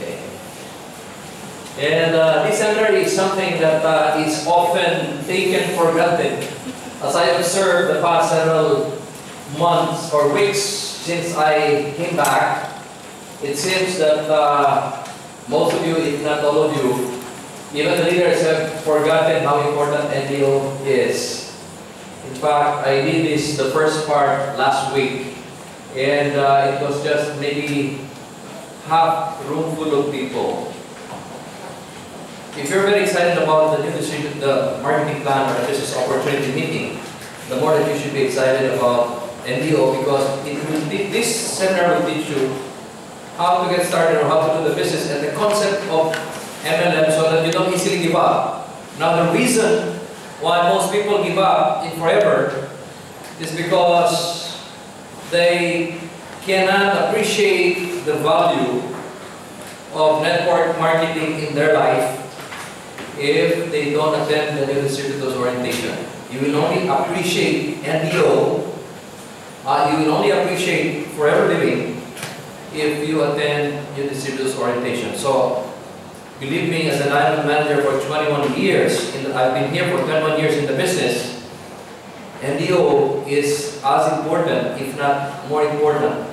Okay. And this seminar is something that is often taken for granted. As I observed the past several months or weeks since I came back, it seems that most of you, if not all of you, even the leaders have forgotten how important NDO is. In fact, I did this the first part last week, and it was just maybe half room full of people. If you're very excited about the marketing plan or the business opportunity meeting, the more that you should be excited about NDO, because this seminar will teach you how to get started or how to do the business and the concept of MLM so that you don't easily give up. Now, the reason why most people give up in forever is because they cannot appreciate the value of network marketing in their life if they don't attend the new distributors orientation. You will only appreciate NDO, you will only appreciate forever living if you attend new distributors orientation. So, believe me, as a diamond manager for 21 years, I've been here for 21 years in the business, NDO is as important, if not more important,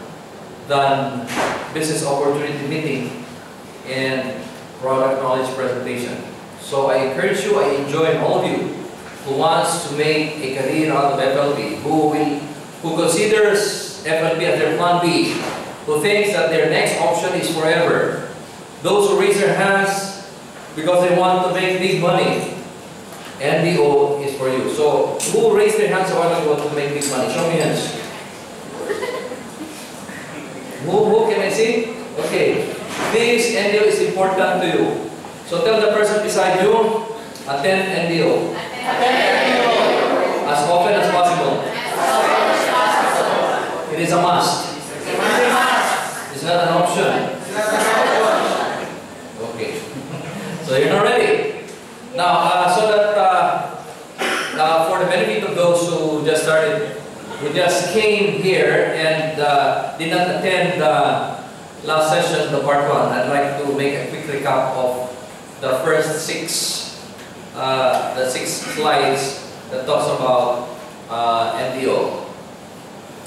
than business opportunity meeting and product knowledge presentation. So I encourage you, I enjoin all of you who wants to make a career out of FLP, who considers FLP as their plan B, who thinks that their next option is forever. Those who raise their hands because they want to make big money, NDO is for you. So, who raised their hands or want to make big money? Show me hands. Who can I see? Okay. This NDO is important to you. So tell the person beside you, attend NDO. As often as possible. It is a must. It's not an option. Okay. So you're not ready. Now, so that for the benefit of those who just started, who just came here and did not attend the last session, the part 1, I'd like to make a quick recap of the first 6 slides that talks about NDO.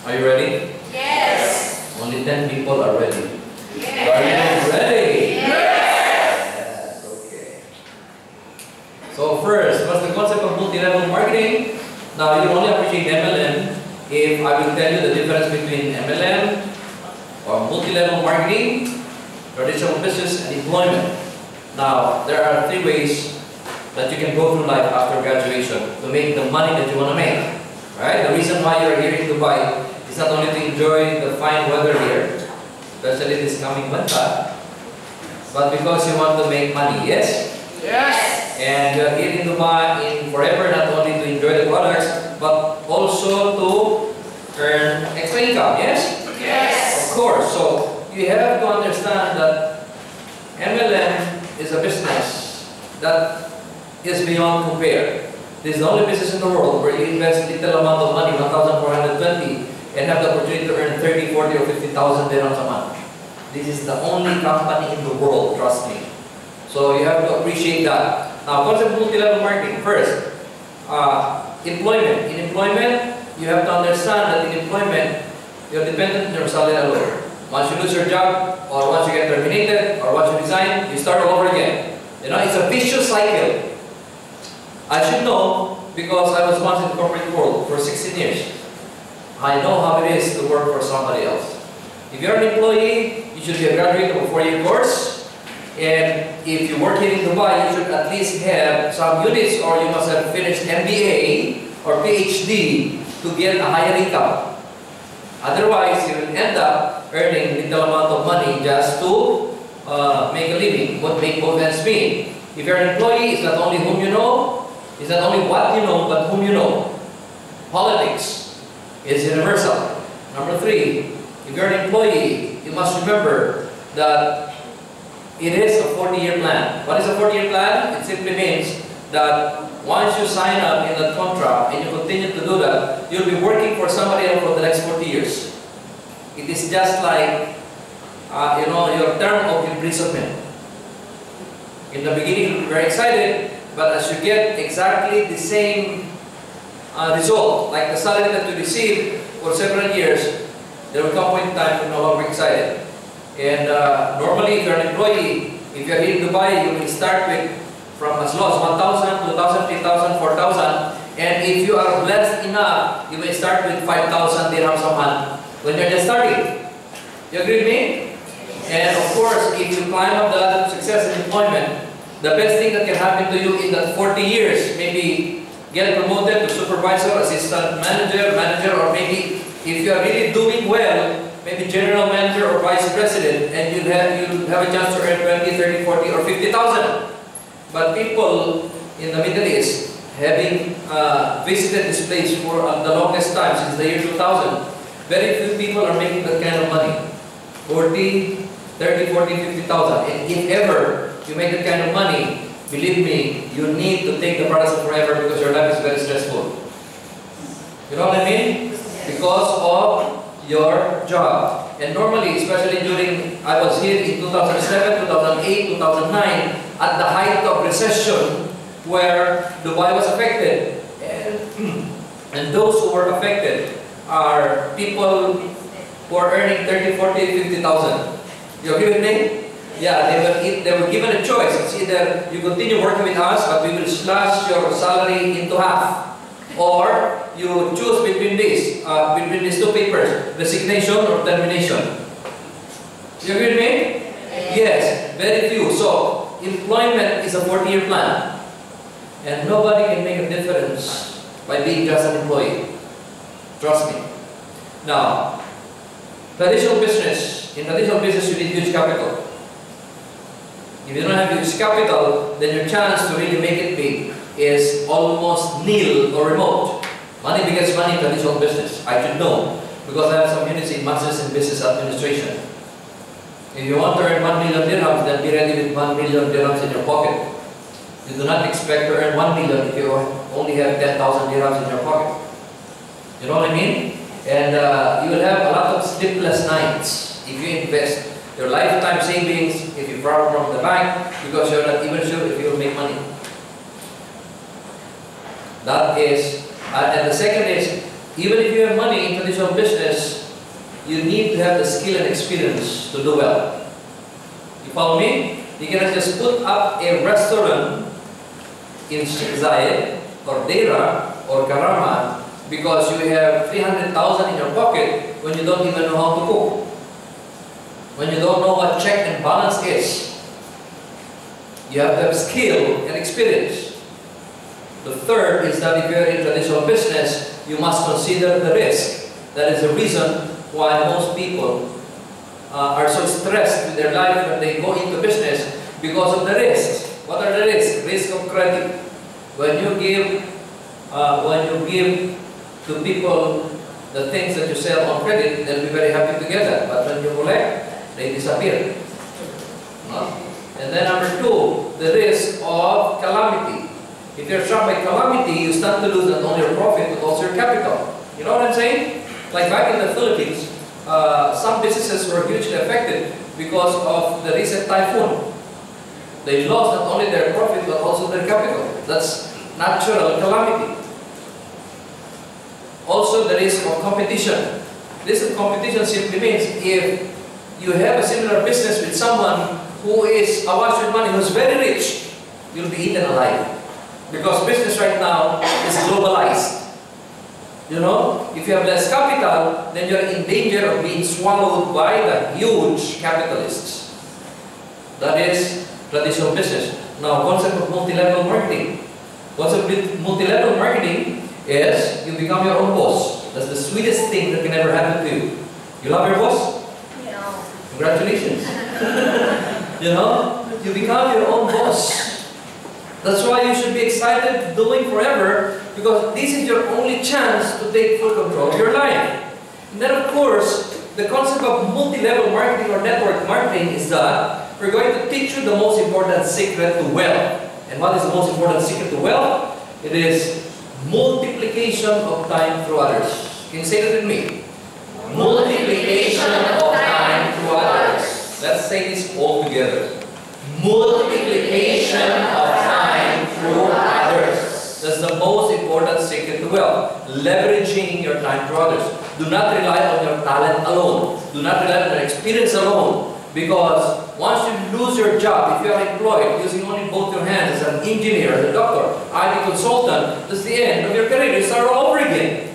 Are you ready? Yes. Only 10 people are ready. Yes. Are you ready? Yes. Okay. So first, what's the concept of multi-level marketing? Now, you only appreciate MLM if I will tell you the difference between MLM or multi-level marketing, traditional business, and employment. Now, there are 3 ways that you can go through life after graduation to make the money that you want to make. Right? The reason why you're here in Dubai is not only to enjoy the fine weather here, especially this coming winter, but because you want to make money. Yes? Yes. And you are here in Dubai in forever, not only to enjoy the products, but also to earn extra income. Yes? Yes. Of course. So you have to understand that MLM is a business that is beyond compare. This is the only business in the world where you invest little amount of money, 1,420, and have the opportunity to earn 30, 40, or 50,000 dirhams a month. This is the only company in the world, trust me. So you have to appreciate that. Now, concept of multi-level marketing. First, employment. In employment, you have to understand that in employment, you're dependent on your salary alone. Once you lose your job, or once you get terminated, or once you resign, you start all over again. You know, it's a vicious cycle. I should know because I was once in the corporate world for 16 years. I know how it is to work for somebody else. If you're an employee, you should be a graduate of a 4-year course. And if you work here in Dubai, you should at least have some units, or you must have finished MBA or PhD to get a higher income. Otherwise, you will end up earning little amount of money just to make a living, what make both ends meet. If you're an employee, it's not only whom you know, it's not only what you know, but whom you know. Politics is universal. Number 3, if you're an employee, you must remember that it is a 40-year plan. What is a 40-year plan? It simply means that once you sign up in that contract and you continue to do that, you'll be working for somebody else for the next 40 years. It is just like your term of imprisonment. In the beginning, you're very excited, but as you get exactly the same result, like the salary that you received for several years, there will come a point in time you're no longer excited. And normally, if you're an employee, if you're here in Dubai, you will start with from as low as 1,000, 2,000, 3,000, 4,000. And if you are blessed enough, you may start with 5,000 dirhams a month when you're just starting. You agree with me? And of course, if you climb up the ladder of success in employment, the best thing that can happen to you in that 40 years, maybe get promoted to supervisor, assistant manager, or maybe if you are really doing well, maybe general manager or vice president, and you'll have a chance to earn 20, 30, 40, or 50,000. But people in the Middle East, having visited this place for the longest time, since the year 2000, very few people are making that kind of money. 40, 30, 40, 50,000. And if ever you make that kind of money, believe me, you need to take the price of forever because your life is very stressful. You know what I mean? Because of your job. And normally, especially during, I was here in 2007, 2008, 2009, at the height of recession, where Dubai was affected. And those who were affected are people who are earning 30, 40, 50,000. You agree with me? Yeah, they were given a choice. It's either you continue working with us, but we will slash your salary into half. Or you choose between these two papers, resignation or termination. You agree with me? Yes, very few. So, employment is a 40-year plan. And nobody can make a difference by being just an employee. Trust me. Now, traditional business, in traditional business you need huge capital. If you don't have huge capital, then your chance to really make it big is almost nil or remote. Money begets money in traditional business. I should know, because I have some units in Masters in Business Administration. If you want to earn 1 million dirhams, then be ready with 1 million dirhams in your pocket. You do not expect to earn 1 million if you only have 10,000 dirhams in your pocket. You know what I mean? And you will have a lot of sleepless nights if you invest your lifetime savings, if you borrow from the bank, because you're not even sure if you will make money. That is, and the second is, even if you have money in traditional business, you need to have the skill and experience to do well. You follow me? You cannot just put up a restaurant in Sheikh Zayed or Deira or Karama because you have 300,000 in your pocket when you don't even know how to cook. When you don't know what check and balance is. You have to have skill and experience. The third is that if you are in traditional business, you must consider the risk. That is the reason why most people are so stressed with their life when they go into business, because of the risks. What are the risks? Risk of credit. When you give to people the things that you sell on credit, they'll be very happy to get that. But when you collect, they disappear. And then number two, the risk of calamity. If you're struck by calamity, you start to lose not only your profit, but also your capital. You know what I'm saying? Like back in the Philippines, some businesses were hugely affected because of the recent typhoon. They lost not only their profit, but also their capital. That's natural calamity. Also, the risk of competition. Risk of competition simply means if you have a similar business with someone who is awash with money, who's very rich, you'll be eaten alive. Because business right now is globalized. You know, if you have less capital, then you're in danger of being swallowed by the huge capitalists. That is traditional business. Now, concept of multi-level marketing. Concept of multi-level marketing is you become your own boss. That's the sweetest thing that can ever happen to you. You love your boss? No. Congratulations. You know, you become your own boss. That's why you should be excited doing forever, because this is your only chance to take full control of your life. And then of course, the concept of multi-level marketing or network marketing is that we're going to teach you the most important secret to wealth. And what is the most important secret to wealth? It is multiplication of time through others. Can you say that with me? Multiplication of time through others. Let's say this all together. Multiplication of time through others. That's the most important secret to wealth. Leveraging your time to others. Do not rely on your talent alone. Do not rely on your experience alone. Because once you lose your job, if you are employed using only both your hands as an engineer, as a doctor, IT consultant, that's the end of your career. You start all over again.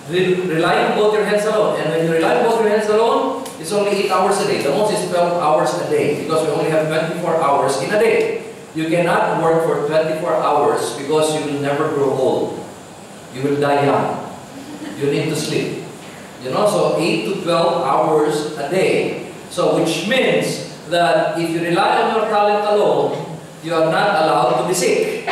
Rely on both your hands alone. And when you rely on both your hands alone, it's only 8 hours a day. The most is 12 hours a day because we only have 24 hours in a day. You cannot work for 24 hours because you will never grow old. You will die young. You need to sleep. You know, so 8 to 12 hours a day. So which means that if you rely on your talent alone, you are not allowed to be sick.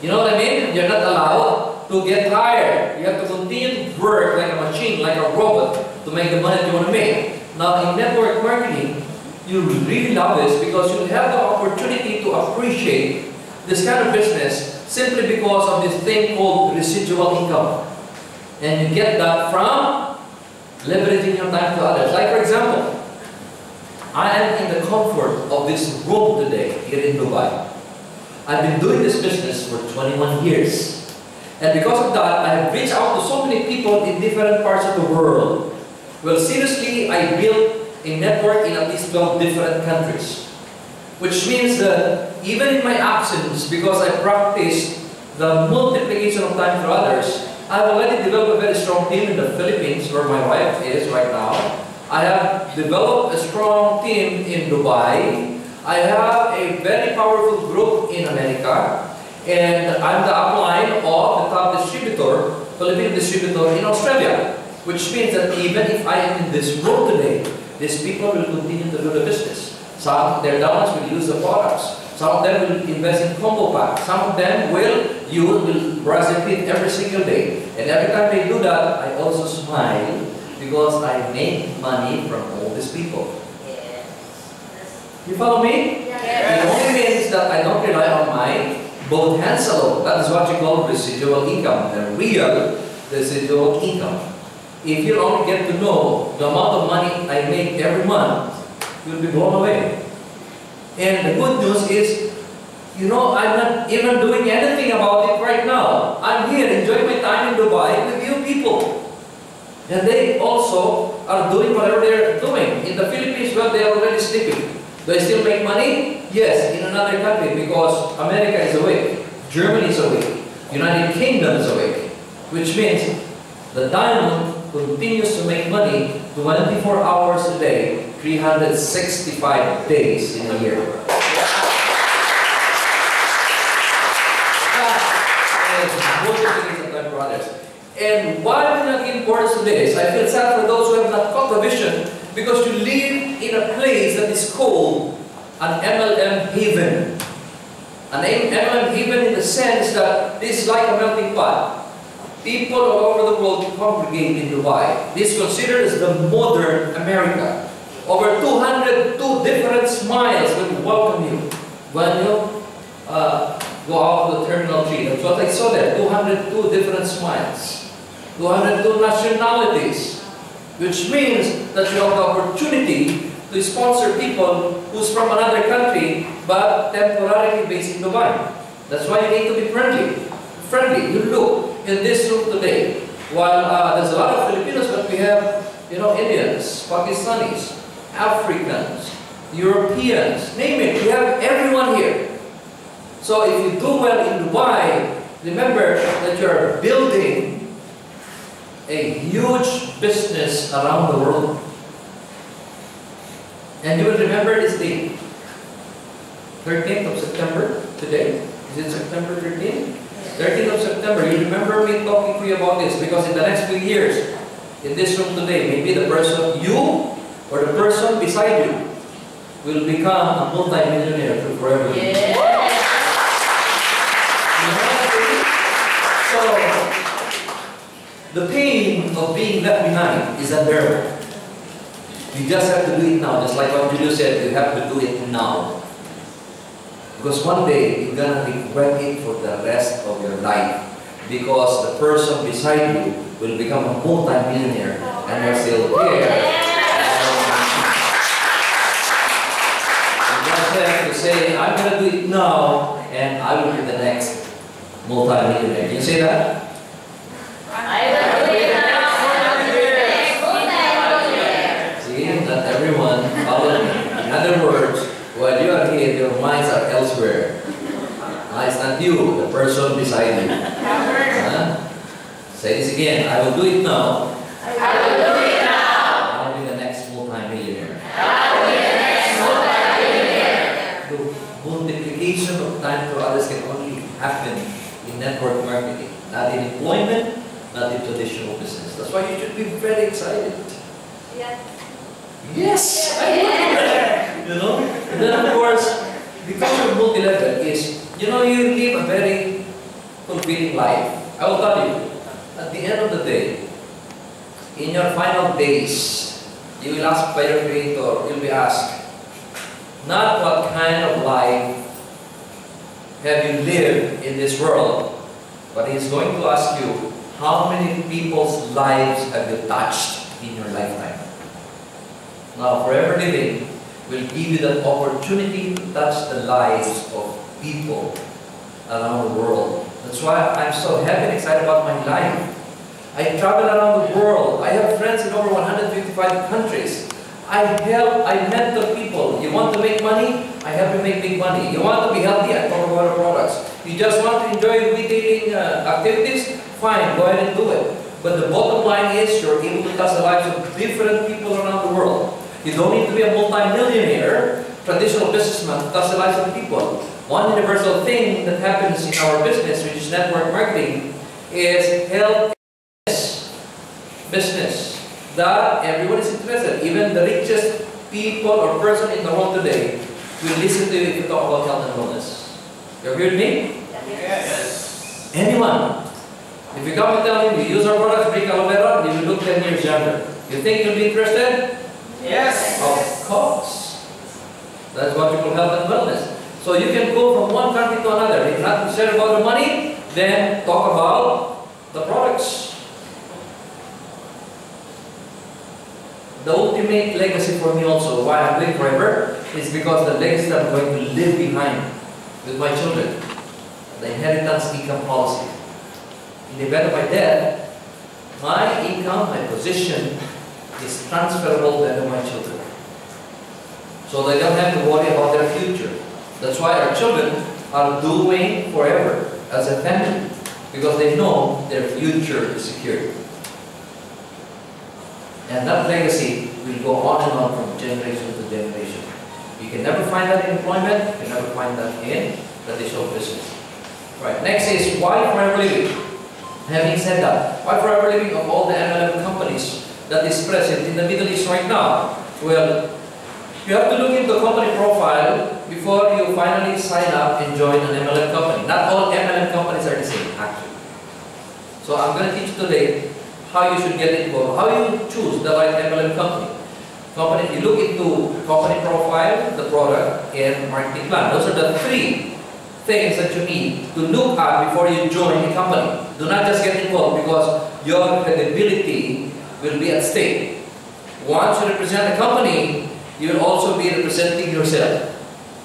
You know what I mean? You're not allowed to get tired. You have to continue to work like a machine, like a robot, to make the money you want to make. Now in network marketing, you will really love this because you have the opportunity to appreciate this kind of business simply because of this thing called residual income. And you get that from leveraging your time to others. Like for example, I am in the comfort of this room today here in Dubai. I've been doing this business for 21 years. And because of that, I have reached out to so many people in different parts of the world. Well, seriously, I built a network in at least 12 different countries. Which means that even in my absence, because I practiced the multiplication of time for others, I've already developed a very strong team in the Philippines, where my wife is right now. I have developed a strong team in Dubai. I have a very powerful group in America. And I'm the upline of the top distributor, Philippine distributor in Australia. Which means that even if I am in this room today, these people will continue to do the business. Some of their downlines will use the products. Some of them will invest in combo packs. Some of them will brush their teeth every single day. And every time they do that, I also smile because I make money from all these people. Yes. You follow me? Yes. It only means that I don't rely on my both hands alone. That is what you call residual income, the real residual income. If you only get to know the amount of money I make every month, you'll be blown away. And the good news is, you know, I'm not even doing anything about it right now. I'm here enjoying my time in Dubai with you people. And they also are doing whatever they're doing. In the Philippines, well, they are already sleeping. Do I still make money? Yes, in another country because America is awake, Germany is awake, United Kingdom is awake. Which means the diamond continues to make money 24 hours a day, 365 days in a year. And why do not give importance to this? I feel sad for those who have not caught the vision because you live in a place that is called an MLM haven. An MLM haven in the sense that this is like a melting pot. People all over the world congregate in Dubai. This is considered as the modern America. Over 202 different smiles will welcome you when you go out to the Terminal 3. That's what I saw there, 202 different smiles. 202 nationalities. Which means that you have the opportunity to sponsor people who's from another country but temporarily based in Dubai. That's why you need to be friendly. You look in this room today, while there's a lot of Filipinos, but we have, you know, Indians, Pakistanis, Africans, Europeans, name it. We have everyone here. So if you do well in Dubai, remember that you're building a huge business around the world. And you will remember this date, 13th of September, today. Is it September 13th? 13th of September, you remember me talking to you about this because in the next few years, in this room today, maybe the person, you or the person beside you, will become a multi-millionaire forever. Yes. So, the pain of being left behind is unbearable. You just have to do it now, just like what Julio said, you have to do it now. Because one day, you're going to regret it for the rest of your life. Because the person beside you will become a multi-millionaire and you're still here. going to do it now, and I will be the next multi-millionaire. Can you say that? I will do it now. See, not everyone followed me. In other words, while you are here, your minds are elsewhere. It's not you, the person beside you. Say this again. I will do it now. I will do it now. I'll be the next multi-millionaire. I will be the next multi-millionaire. The multiplication of time to others can only happen in network marketing, not in employment, not in traditional business. That's why you should be very excited. Yes, I would. You know? And then of course, because of multi-level is, you live a very fulfilling life. I will tell you, at the end of the day, in your final days, you will ask by your Creator, you'll be asked, not what kind of life have you lived in this world, but He's going to ask you, how many people's lives have you touched in your lifetime? Now, forever living will give you that opportunity to touch the lives of people around the world. That's why I'm so happy and excited about my life. I travel around the world. I have friends in over 155 countries. I mentor people. You want to make money? I help you make big money. You want to be healthy? I talk about our products. You just want to enjoy retailing activities? Fine, go ahead and do it. But the bottom line is you're able to touch the lives of different people around the world. You don't need to be a multi-millionaire, traditional businessman to touch the lives of people. One universal thing that happens in our business, which is network marketing, is help business that everyone is interested. Even the richest people or person in the world today will listen to you if you talk about health and wellness. You heard me? Yes. Anyone. If you come and tell him, you use our products, drink aloe vera, you will look 10 years younger. You think you'll be interested? Yes. Of course. That's what you call health and wellness. So you can go from one country to another. If not concerned about the money, then talk about the products. The ultimate legacy for me also, why I'm living forever, is because the legacy that I'm going to leave behind with my children. The inheritance income policy. In the event of my death, my income, my position is transferable to my children. So they don't have to worry about their future. That's why our children are doing forever as a family, because they know their future is secure. And that legacy will go on and on from generation to generation. You can never find that in employment, you can never find that in traditional business. Right, next is why forever living? Having said that, why forever living of all the MLM companies that is present in the Middle East right now? Well, you have to look into company profile before you finally sign up and join an MLM company. Not all MLM companies are the same, actually. So I'm going to teach you today how you should get involved, how you choose the right MLM company. You look into company profile, the product, and marketing plan. Those are the three things that you need to look at before you join a company. Do not just get involved because your credibility will be at stake. Once you represent a company, you will also be representing yourself.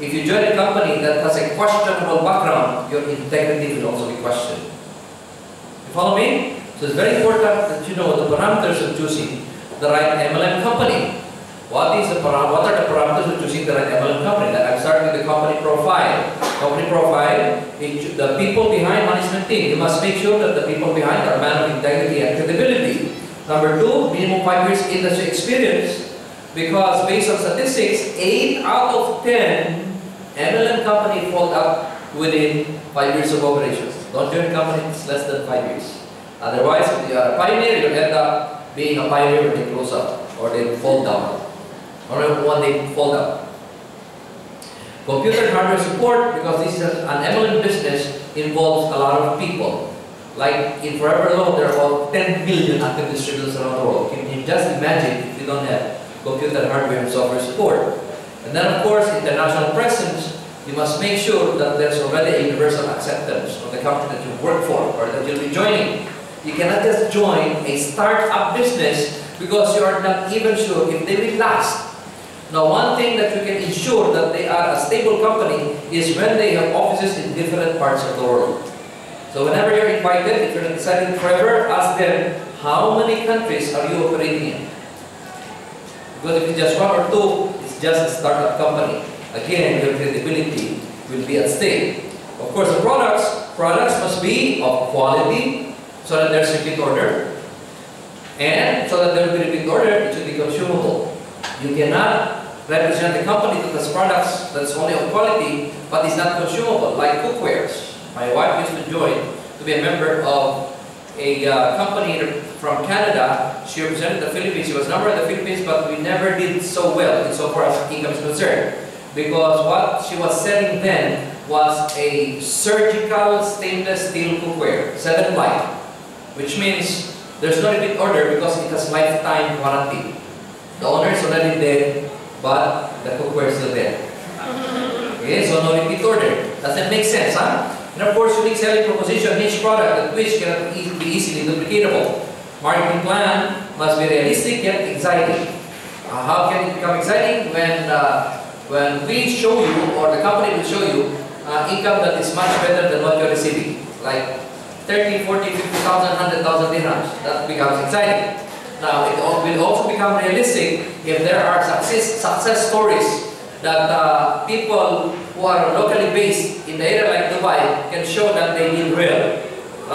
If you join a company that has a questionable background, your integrity will also be questioned. You follow me? So it's very important that you know the parameters of choosing the right MLM company. What are the parameters of choosing the right MLM company? I'm starting with the company profile. Company profile, the people behind management team. You must make sure that the people behind are men of integrity and credibility. Number two, minimum 5 years industry experience. Because based on statistics, 8 out of 10 MLM company fold up within 5 years of operations. Don't join a company that's less than 5 years. Otherwise, if you are a pioneer, you'll end up being a pioneer when they close up or they fall down. Or when they fall down. Computer hardware support, because this is an MLM business, involves a lot of people. Like in Forever Alone, there are about 10 million active distributors around the world. Can you just imagine if you don't have computer hardware and software support? And then of course, international presence. You must make sure that there's already a universal acceptance of the company that you work for or that you'll be joining. You cannot just join a start-up business because you are not even sure if they will last. Now, one thing that you can ensure that they are a stable company is when they have offices in different parts of the world. So whenever you're invited, if you're not deciding forever, ask them, how many countries are you operating in? Because if it's just one or two, it's just a startup company. Again, your credibility will be at stake. Of course, the products must be of quality so that there's repeat order. And so that there will be repeat order, it should be consumable. You cannot represent a company that has products that's only of quality but is not consumable, like cookwares. My wife used to join to be a member of a company from Canada. She represented the Philippines. She was number in the Philippines, but we never did so well insofar as income is concerned. Because what she was selling then was a surgical stainless steel cookware, 7-ply, which means there's no repeat order because it has lifetime warranty. The owner is already dead, but the cookware is still there. Okay, so no repeat order. Does that make sense, huh? And of course, unique selling proposition, niche product that which cannot be easily duplicatable. Marketing plan must be realistic yet exciting. How can it become exciting? When we show you, or the company will show you, income that is much better than what you're receiving. Like 30, 40, 50,000, 100,000 dirhams. That becomes exciting. Now, it will also become realistic if there are success stories that people who are locally based in the area like Dubai can show that they did well.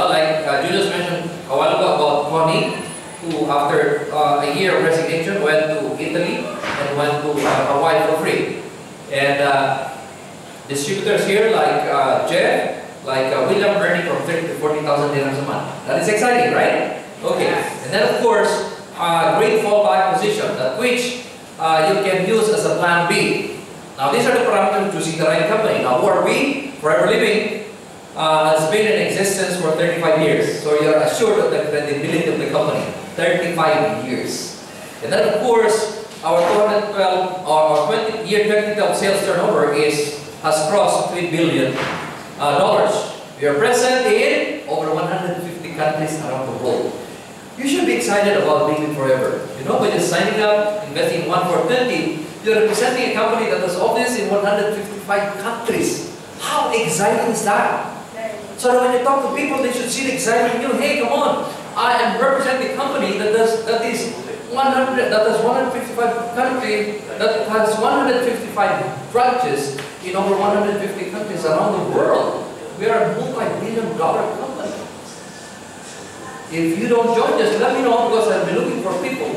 Like Julius mentioned a while ago about Connie, who after a year of resignation went to Italy and went to Hawaii for free. And distributors here like Jeff, like William earning from 30 to 40,000 dirhams a month. That is exciting, right? Okay. And then of course, great fallback position that which you can use as a plan B. Now these are the parameters of choosing the right company. Now who are we? Forever Living has been in existence for 35 years. So you're assured of the credibility of the company. 35 years. And then of course, our 2012 or 20-year 2012 sales turnover has crossed $3 billion. We are present in over 150 countries around the world. You should be excited about living forever. You know, by just signing up, investing 1 for 20, you're representing a company that has offices in 155 countries. How exciting is that? So that when you talk to people, they should see the excitement in you. Hey, come on! I am representing a company that has 155 countries, that has 155 branches in over 150 countries around the world. We are a multi-billion-dollar company. If you don't join us, let me know because I've been looking for people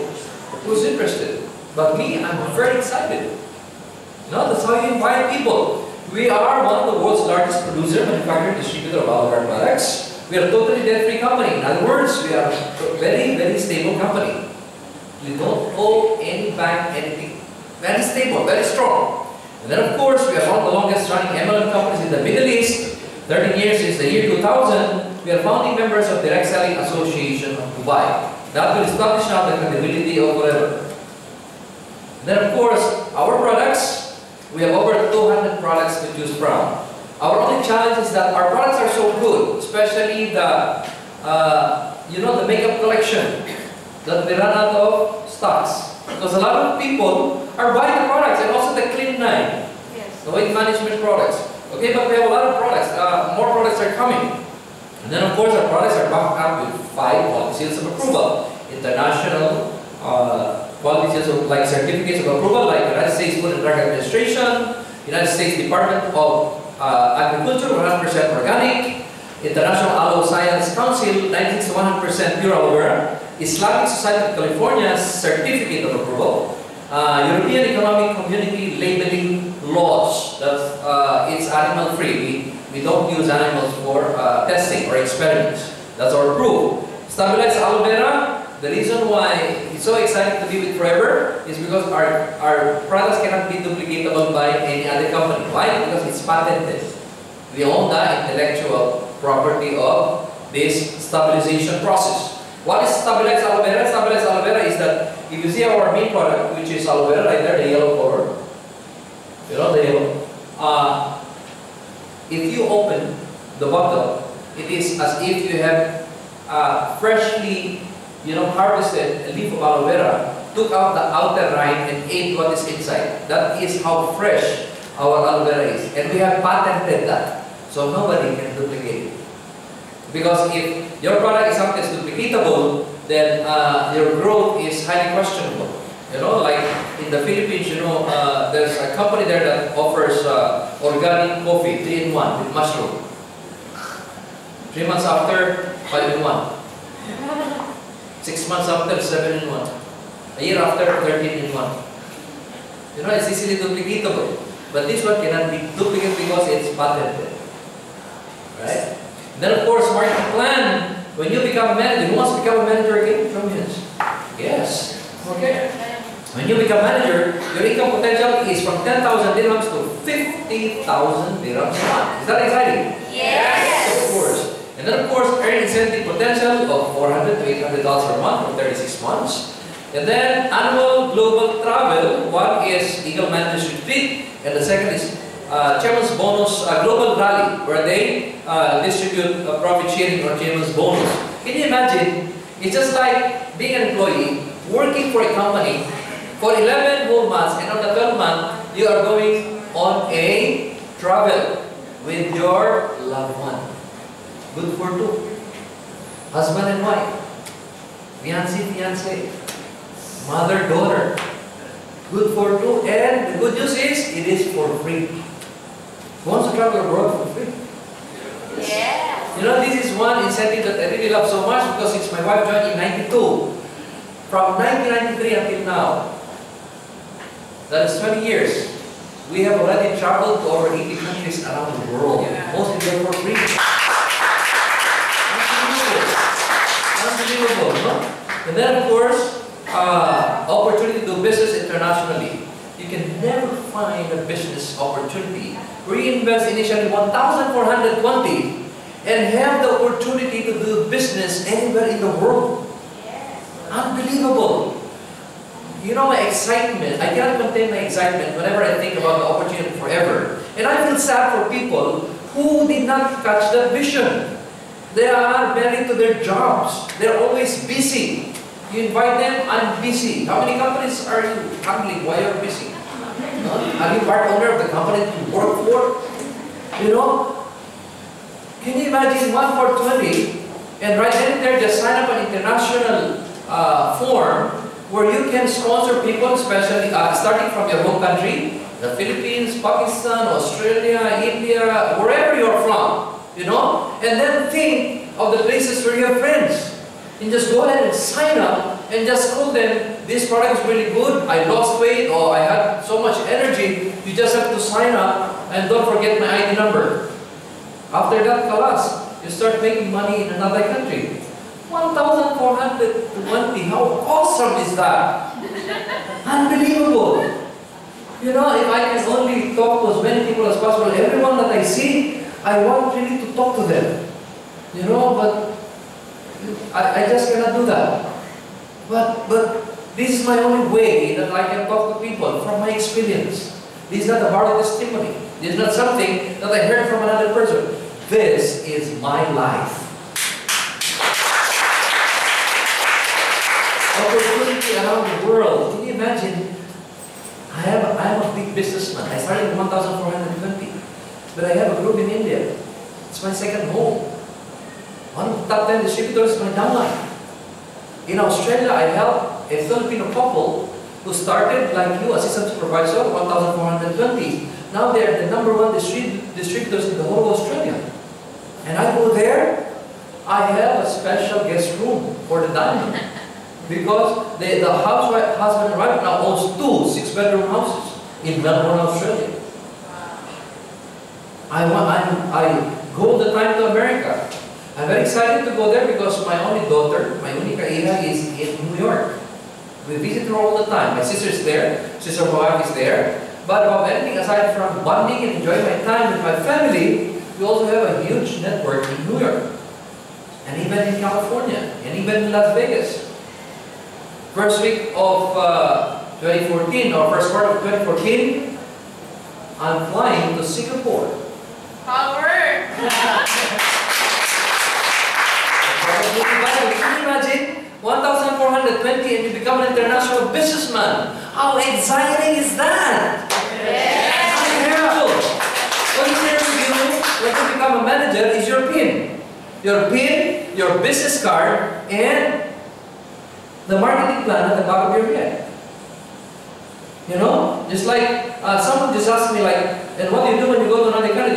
who's interested. But me, I'm very excited. No, that's how you invite people. We are one of the world's largest producer, manufacturer, distributor of all of our products. We are a totally debt-free company. In other words, we are a very, very stable company. We don't owe any bank anything. Very stable, very strong. And then of course, we are one of the longest running MLM companies in the Middle East. 13 years since the year 2000. We are founding members of the Direct Selling Association of Dubai. That will establish now the credibility of forever. Then of course, our products, we have over 200 products to choose from. Our only challenge is that our products are so good, especially the, the makeup collection, that we run out of stocks. Because a lot of people are buying the products and also the Clean 9, the weight management products. Okay, but we have a lot of products. More products are coming. And then of course our products are backed up with 5 quality seals of approval. International quality seals of certificates of approval like United States Food and Drug Administration, United States Department of Agriculture, 100% organic, International Aloe Science Council, 96 to 100% pure aloe vera, Islamic Society of California's certificate of approval, European Economic Community labeling laws that it's animal free. We don't use animals for testing or experiments. That's our proof. Stabilized aloe vera. The reason why it's so exciting to be with Forever is because our products cannot be duplicatable by any other company. Why? Because it's patented. We own the intellectual property of this stabilization process. What is stabilized aloe vera? Stabilized aloe vera is that if you see our main product, which is aloe vera right there, the yellow color, you know the yellow. If you open the bottle, it is as if you have freshly harvested a leaf of aloe vera took out the outer rind and ate what is inside. That is how fresh our aloe vera is. And we have patented that. So nobody can duplicate it. Because if your product is something that's duplicatable, then your growth is highly questionable. You know, like in the Philippines, you know, there's a company there that offers organic coffee, 3-in-1 with mushroom. 3 months after, 5-in-1. 6 months after, 7-in-1. A year after, 13-in-1. You know, it's easily duplicatable. But this one cannot be duplicated because it's patented. Right? Then of course, marketing plan. When you become a manager, who wants to become a manager again? Show me this. Yes. Okay. When you become manager, your income potential is from 10,000 dirhams to 50,000 dirhams a month. Is that exciting? Yes. Of course. And then of course, earn incentive potential of $400 to $800 per month for 36 months. And then annual global travel. One is Eagle Managers Retreat, and the second is Chairman's Bonus Global Rally, where they distribute profit sharing or Chairman's Bonus. Can you imagine? It's just like being an employee, working for a company for 11 whole months, and on the 12th month, you are going on a travel with your loved one. Good for two. Husband and wife. Fiancé. Mother, daughter. Good for two. And the good news is, it is for free. Who wants to travel abroad for free? Yes. You know, this is one incentive that I really love so much because it's my wife joined in 92. From 1993 until now, that is 20 years. We have already traveled to over 80 countries around the world. Mostly they're for free. Unbelievable, no? And then of course, opportunity to do business internationally. You can never find a business opportunity where you invest initially 1,420 and have the opportunity to do business anywhere in the world. Unbelievable. You know, my excitement, I cannot contain my excitement whenever I think about the opportunity forever. And I feel sad for people who did not catch that vision. They are married to their jobs. They're always busy. You invite them, I'm busy. How many companies are you handling while you're busy? Are you part owner of the company you work for? You know? Can you imagine 1 for 20 and right then and there just sign up an international form where you can sponsor people, especially starting from your home country, the Philippines, Pakistan, Australia, India, wherever you're from, you know? And then think of the places where you have friends. And just go ahead and sign up and just tell them, this product is really good, I lost weight, or I had so much energy. You just have to sign up and don't forget my ID number. After that, kalas, you start making money in another country. 1,420, how awesome is that? Unbelievable. You know, if I can only talk to as many people as possible, everyone that I see, I want really to talk to them. You know, but I just cannot do that. But this is my only way that I can talk to people from my experience. This is not a borrowed testimony. This is not something that I heard from another person. This is my life. Opportunity around the world. Can you imagine? I'm a big businessman. I started in 1,420. But I have a group in India. It's my second home. One of the top 10 distributors is my downline. In Australia, I helped a Filipino couple who started, like you, assistant supervisor, 1,420. Now they're the #1 distributors in the whole of Australia. And I go there, I have a special guest room for the diamond. Because the husband and wife now owns 2 6-bedroom houses in Melbourne, Australia. I go all the time to America. I'm very excited to go there because my only daughter, my única hija, is in New York. We visit her all the time. My sister is there, sister wife is there. But above anything, aside from bonding and enjoying my time with my family, we also have a huge network in New York. And even in California, and even in Las Vegas. First week of 2014, or first part of 2014, I'm flying to Singapore. Power! Can you imagine 1,420 and you become an international businessman. How exciting is that? Yes. What is there to do when you become a manager is your PIN. Your PIN, your business card, and the marketing plan at the back of your head. You know? Just like someone just asked me like, and what do you do when you go to another country?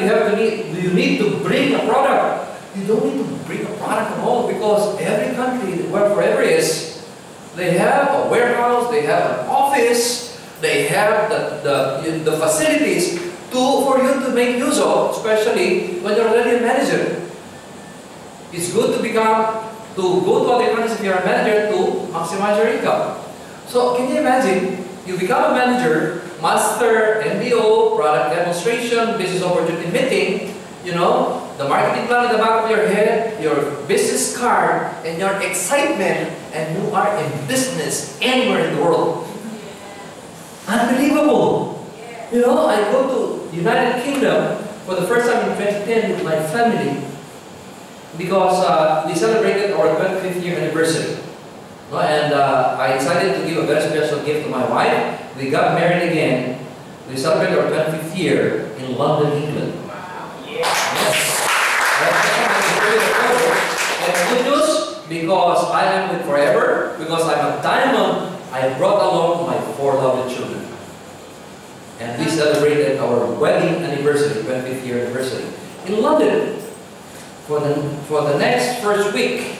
Do you need to bring a product? You don't need to bring a product at all because every country, wherever it is, they have a warehouse, they have an office, they have the facilities for you to make use of, especially when you're already a manager. It's good to go to other countries if you're a manager to maximize your income. So can you imagine, you become a manager, master, MBO, product demonstration, business opportunity meeting, you know, the marketing plan at the back of your head, your business card, and your excitement, and you are in business anywhere in the world. Unbelievable! You know, I go to United Kingdom for the first time in 2010 with my family because we celebrated our 25th year anniversary. No, and I decided to give a very special gift to my wife. We got married again. We celebrated our 25th year in London, England. Yes. And good news, because I am with forever, because I'm a diamond, I brought along my 4 lovely children. And we celebrated our wedding anniversary, 25th year anniversary, in London. For the first week,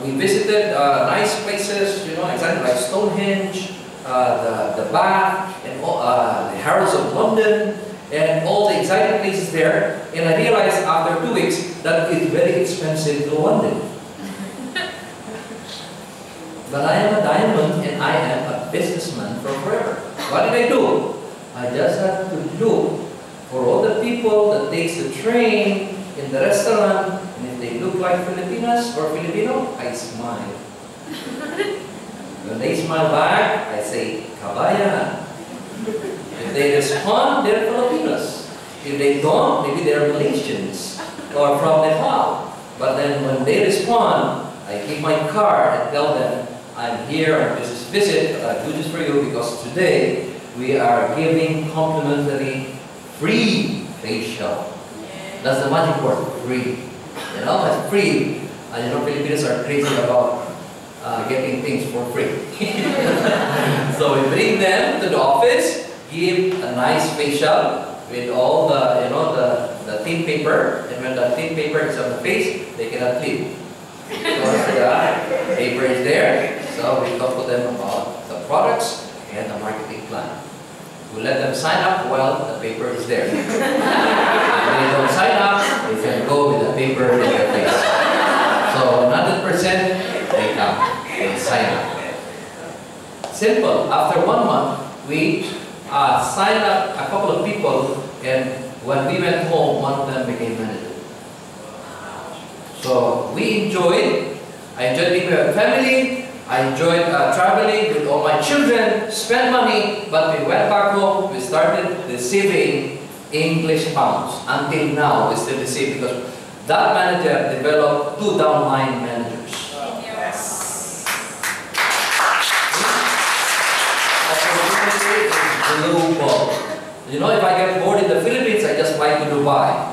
we visited nice places, you know, exactly like Stonehenge, the Bath, and the Harrods of London, and all the exciting places there. And I realized after 2 weeks that it's very expensive to London. But I am a diamond and I am a businessman for forever. What did I do? I just had to look for all the people that takes the train in the restaurant, and if they look like Filipinas or Filipino, I smile. When they smile back, I say, Kabayan. If they respond, they're Filipinos. If they don't, maybe they're Malaysians or from Nepal. But then when they respond, I give my card and tell them, I'm here on business visit, I do this for you because today we are giving complimentary free facial. That's the magic word, free. You know, it's free. You know, Filipinos are crazy about getting things for free. So we bring them to the office, give a nice facial with all the, you know, the thin paper, and when the thin paper is on the face, they cannot clean. So the paper is there, so we talk to them about the products and the marketing plan. We let them sign up while the paper is there. If they don't sign up, they can go with the paper in their face. So 100% they come, they sign up. Simple. After 1 month, we signed up a couple of people, and when we went home, one of them became manager. So we enjoyed. I enjoyed being with my family. I enjoyed traveling with all my children, spent money, but we went back home, we started receiving English pounds. Until now, we still receive because that manager developed 2 downline managers. Yes. Opportunity is global. You know, if I get bored in the Philippines, I just fly to Dubai.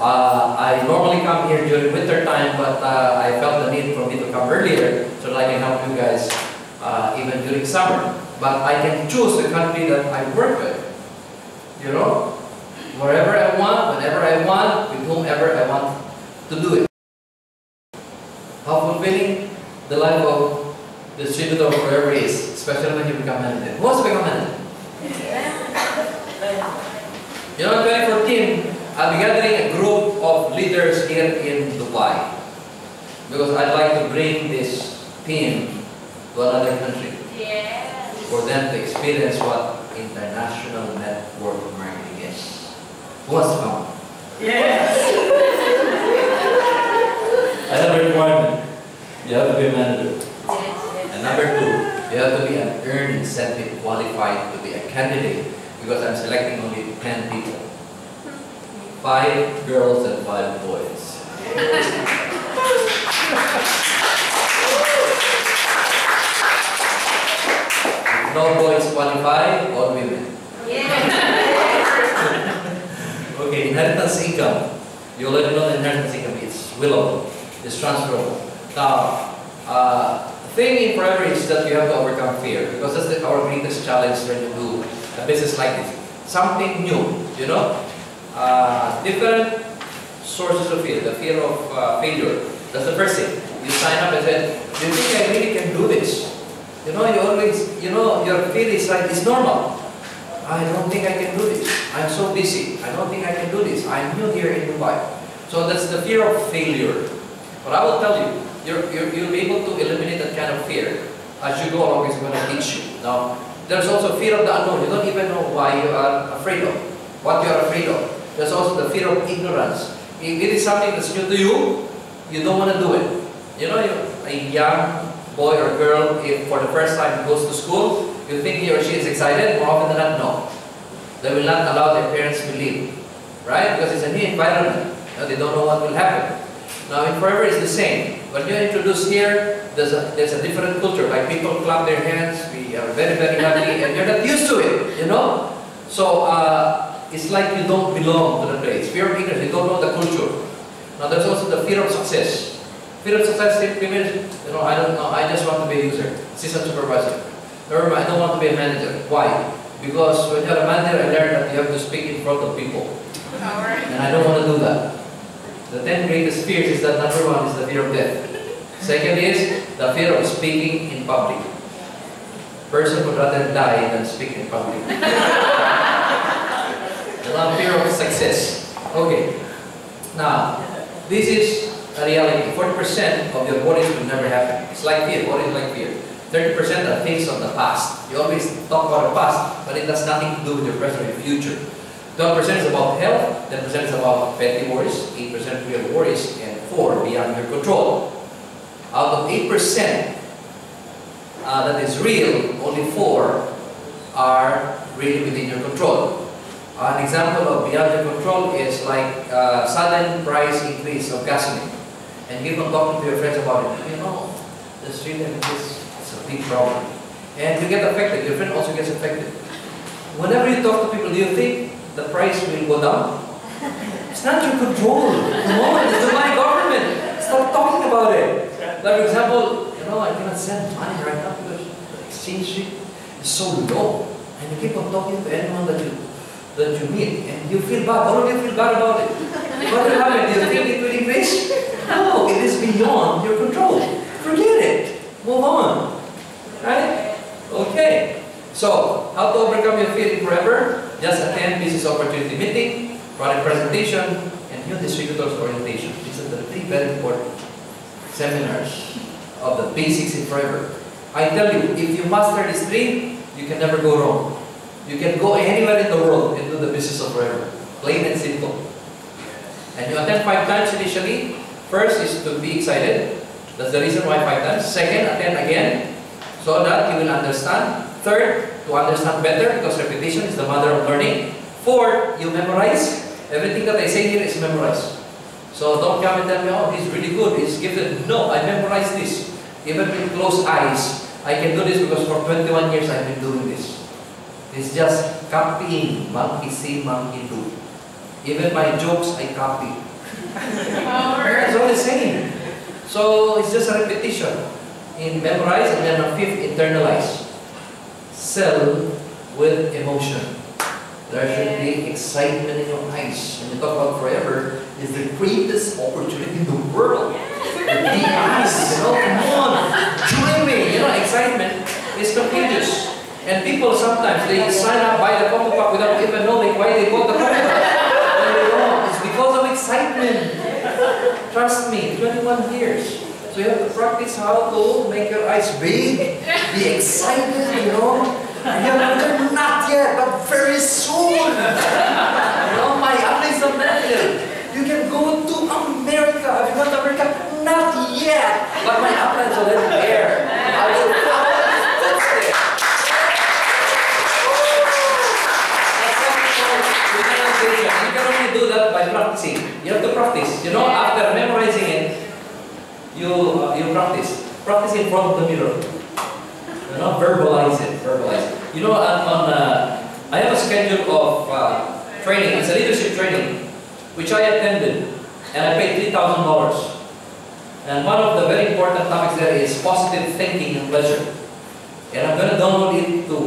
I normally come here during winter time, but I felt the need for me to come earlier so that I can help you guys even during summer. But I can choose the country that I work with. You know, wherever I want, whenever I want, with whomever I want to do it. How fulfilling the life of the distributor wherever it is, especially when you become manager. Who wants to become manager? You know, in 2014, I'll be gathering a group of leaders here in Dubai because I'd like to bring this team to another country. Yes. For them to experience what international network marketing is. Who wants to come? Yes. Another requirement, you have to be a manager. Yes. And number 2, you have to be an earned incentive qualified to be a candidate because I'm selecting only 10 people. 5 girls and 5 boys. No boys qualify, all women. Okay, inheritance income. You already know the inheritance income. It's willable. It's transferable. Now, the thing in forever is that you have to overcome fear, because that's our greatest challenge when you do a business like this. Something new, you know? Different sources of fear. The fear of failure. That's the first thing. You sign up and say, do you think I really can do this? You know, you always, you know, your fear is like, it's normal. I don't think I can do this. I'm so busy. I don't think I can do this. I'm new here in Dubai. So that's the fear of failure. But I will tell you, you'll be able to eliminate that kind of fear as you go along. It's going to teach you. Now, there's also fear of the unknown. You don't even know why you are afraid of, what you are afraid of. There's also the fear of ignorance. If it is something that's new to you, you don't want to do it. You know, a young boy or girl, if for the first time goes to school, you think he or she is excited. More often than not, no. They will not allow their parents to leave, right? Because it's a new environment. You know, they don't know what will happen. Now, in forever, it's the same. When you're introduced here, there's a different culture. Like people clap their hands, we are very, very happy, and you're not used to it, you know? So, it's like you don't belong to the place. Fear of ignorance, you don't know the culture. Now, there's also the fear of success. Fear of success simply means, you know, I don't know, I just want to be a user, assistant supervisor. Remember, I don't want to be a manager. Why? Because when you're a manager, I learned that you have to speak in front of people. And I don't want to do that. The 10 greatest fears is that number 1 is the fear of death. Second is the fear of speaking in public. Person would rather die than speak in public. The fear of success. Okay. Now, this is a reality. 40% of your worries will never happen. It's like fear. What is like fear? 30% are things of the past. You always talk about the past, but it has nothing to do with your present or your future. 12% is about health, 10% is about petty worries, 8% real worries, and 4% beyond your control. Out of 8% that is real, only 4 are really within your control. An example of beyond your control is like sudden price increase of gasoline. And you keep on talking to your friends about it. You know, this really is a big problem. And you get affected. Your friend also gets affected. Whenever you talk to people, do you think the price will go down? It's not your control. No, it's the money government. Stop talking about it. Like for example, you know, I cannot send money right now because the exchange rate is so low. And you keep on talking to anyone that you meet, and you feel bad. All of you feel bad about it. What will happen? Do you think it will increase? No, it is beyond your control. Forget it. Move on. Right? Okay. So, how to overcome your fear in forever? Just attend business opportunity meeting, product presentation, and new distributors orientation. These are the 3 very important seminars of the basics in forever. I tell you, if you master these 3, you can never go wrong. You can go anywhere in the world and do the business of forever. Plain and simple. And you attend 5 times initially. First is to be excited. That's the reason why 5 times. Second, attend again so that you will understand. Third, to understand better because repetition is the mother of learning. 4, you memorize. Everything that I say here is memorized. So don't come and tell me, oh, he's really good, he's gifted. No, I memorized this. Even with closed eyes, I can do this because for 21 years I've been doing this. It's just copying. Monkey see, monkey do. Even my jokes, I copy. It's all the same. So it's just a repetition. In memorize and then a 5th, internalize. Sell with emotion. There should be excitement in your eyes. When you talk about forever, it's the greatest opportunity in the world. The eyes, you know, come on, join me. You know, excitement is contagious. And people sometimes, they sign up, buy the combo pack without even knowing why they bought the combo pack. It's because of excitement. Trust me, 21 years. So you have to practice how to make your eyes big, be excited, you know. You're not yet, but very soon. You know, my eyes are manager. You can go to America. Have you gone to America? Not yet. But my uplands are already there. I will follow his footsteps. You can only do that by practicing. You have to practice. You know, after memorizing it, you practice. Practice in front of the mirror. You know, verbalize it. Verbalize it. You know, I have a schedule of training. It's a leadership training, which I attended, and I paid $3,000. And one of the very important topics there is positive thinking and pleasure. And I'm going to download it to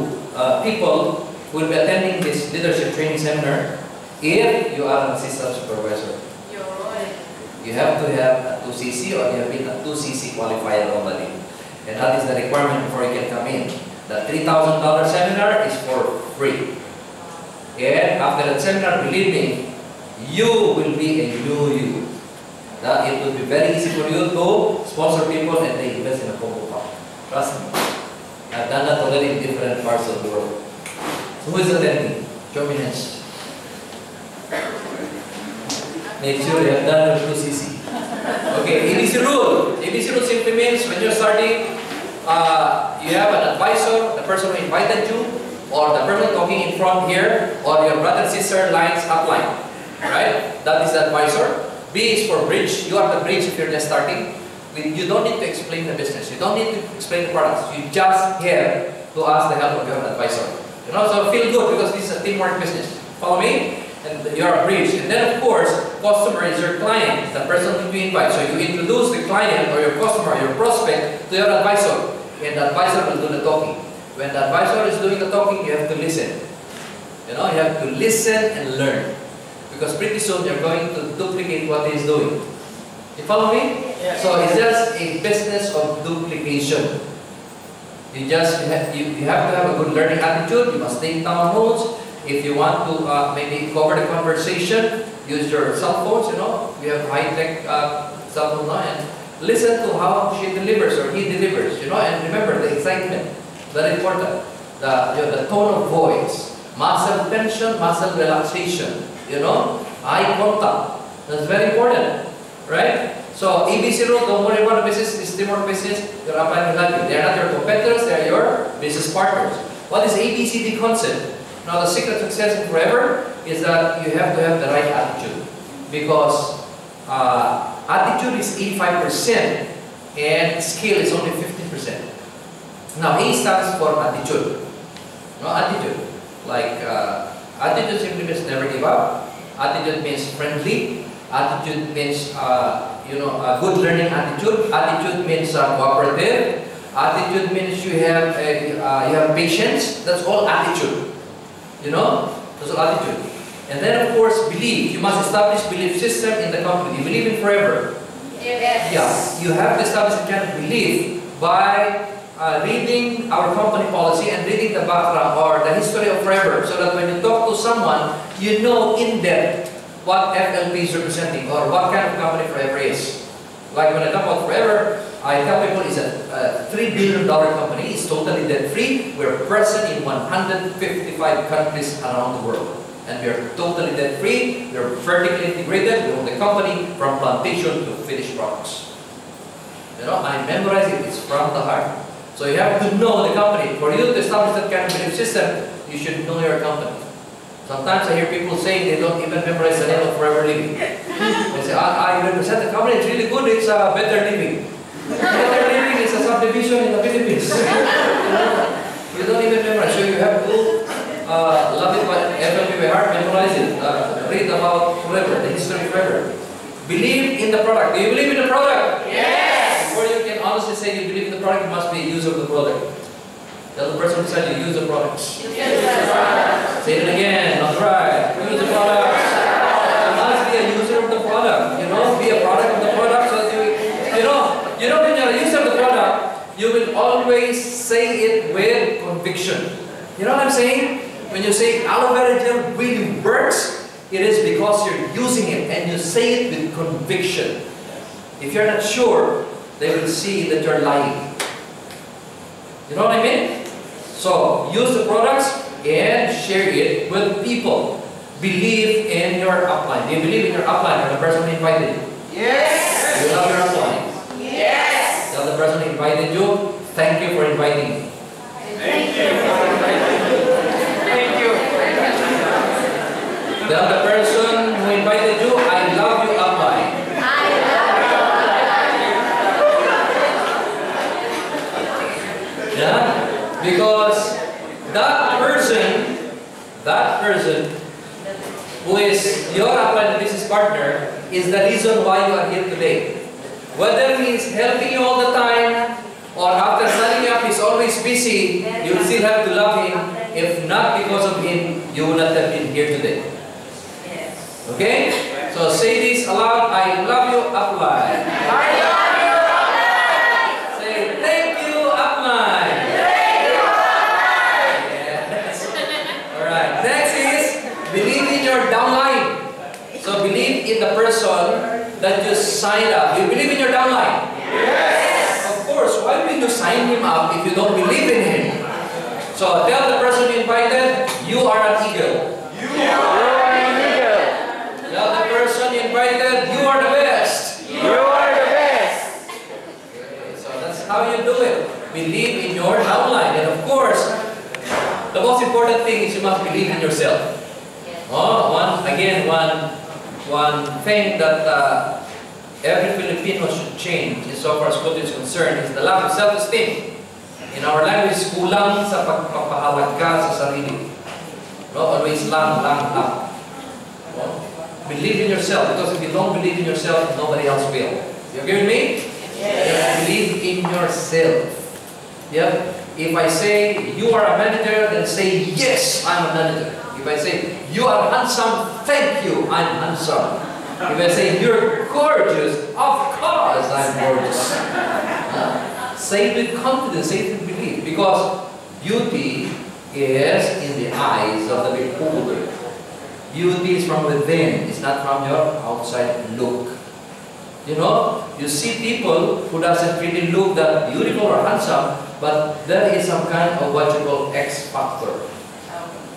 people who will be attending this leadership training seminar. If you are an assistant supervisor, you have to have a 2CC or you have been a 2CC qualifier already. And that is the requirement before you can come in. The $3,000 seminar is for free. And after that seminar, believe me, you will be a new you. That it will be very easy for you to sponsor people and they invest in a Coco Park. Trust me. I've done that already in different parts of the world. So who is attending? Show me hands. Make sure you have done with 2CC. Okay, ABC rule. ABC rule simply means when you're starting, you have an advisor, the person who invited you, or the person talking in front here, or your brother and sister lines upline. Right? That is the advisor. B is for bridge. You are the bridge if you're just starting. You don't need to explain the business. You don't need to explain the products. You just here to ask the help of your advisor. You know, so feel good because this is a teamwork business. Follow me? And you're a bridge. And then of course, customer is your client, the person who you invite. So you introduce the client or your customer, your prospect to your advisor. And the advisor will do the talking. When the advisor is doing the talking, you have to listen. You know, you have to listen and learn. Because pretty soon you're going to duplicate what he's doing. You follow me? Yeah. So it's just a business of duplication. You have to have a good learning attitude. You must take down notes. If you want to maybe cover the conversation, use your cell phones. You know, we have high-tech cell phones now, and listen to how she delivers or he delivers. You know, and remember the excitement. Very important. The tone of voice, muscle tension, muscle relaxation. You know, eye contact. That's very important, right? So ABC rule, don't worry about the business, it's teamwork business, your upline will help you. They are not your competitors, they are your business partners. What is ABCD concept? Now the secret to success in forever is that you have to have the right attitude. Because attitude is 85% and skill is only 15%. Now A stands for attitude. No, attitude. Like attitude simply means never give up. Attitude means friendly. Attitude means a good learning attitude. Attitude means cooperative. Attitude means you have patience. That's all attitude. You know, that's all attitude. And then of course belief. You must establish belief system in the company. You believe in forever. Yes. Yeah. You have to establish a kind of belief by reading our company policy and reading the background or the history of forever, so that when you talk to someone, you know in depth what FLP is representing or what kind of company forever is. Like when I talk about forever, I tell people it's a $3 billion company. It's totally debt-free. We're present in 155 countries around the world. And we're totally debt-free. We're vertically integrated. We own the company from plantation to finished products. You know, I memorize it. It's from the heart. So you have to know the company. For you to establish that kind of belief system, you should know your company. Sometimes I hear people saying they don't even memorize the name of Forever Living. They say, I represent the company, it's really good, it's Better Living. Better Living is a subdivision in the Philippines. You don't even memorize, so you have to love it by FLP by heart, memorize it, read about Forever, the history of Forever. Believe in the product. Do you believe in the product? Yes! Before you can honestly say you believe in the product, you must be a user of the product. Tell the person beside you, use the products. Use the product. Say it again, on the right. Use the product. You must be a user of the product. You know, be a product of the product. So that you know when you're a user of the product, you will always say it with conviction. You know what I'm saying? When you say aloe vera gel really works, it is because you're using it and you say it with conviction. If you're not sure, they will see that you're lying. You know what I mean? So, use the products and share it with people. Believe in your upline. Do you believe in your upline or the person who invited you? Yes! Do you love your upline? Yes! Tell the person who invited you, thank you for inviting me. Thank you. Thank you. Tell the person who invited you, I love you upline. I love you. that person who is your upline and business partner is the reason why you are here today. Whether he is helping you all the time or after signing up he's always busy, you will still have to love him. If not because of him, you would not have been here today. Okay? So say this aloud. I love you, upline. I love you, upline. Say thank you, upline. Thank you, upline. Yes. Alright. Next is believe in your downline. So believe in the person that you signed up. You believe in your downline? Yes. Of course. Why will you sign him up if you don't believe in him? So tell the person you invited, you are an eagle. You are an eagle. Tell the person you invited, you are the best. You are the best. Okay, so that's how you do it. Believe in your downline. And of course, the most important thing is you must believe in yourself. One thing that every Filipino should change as far as culture is concerned is the lack of self-esteem. In our language, kulang sa pagpapahalaga sa sarili. No? Always lang. No? Believe in yourself, because if you don't believe in yourself, nobody else will. You agree with me? Yes. Believe in yourself. Yeah? If I say, you are a manager, then say, yes, I'm a manager. If I say, you are handsome, thank you, I'm handsome. If I say, you're gorgeous, of course I'm gorgeous. Say it with confidence, say it with belief, because beauty is in the eyes of the beholder. Beauty is from within, it's not from your outside look. You know, you see people who doesn't really look that beautiful or handsome, but there is some kind of what you call X factor.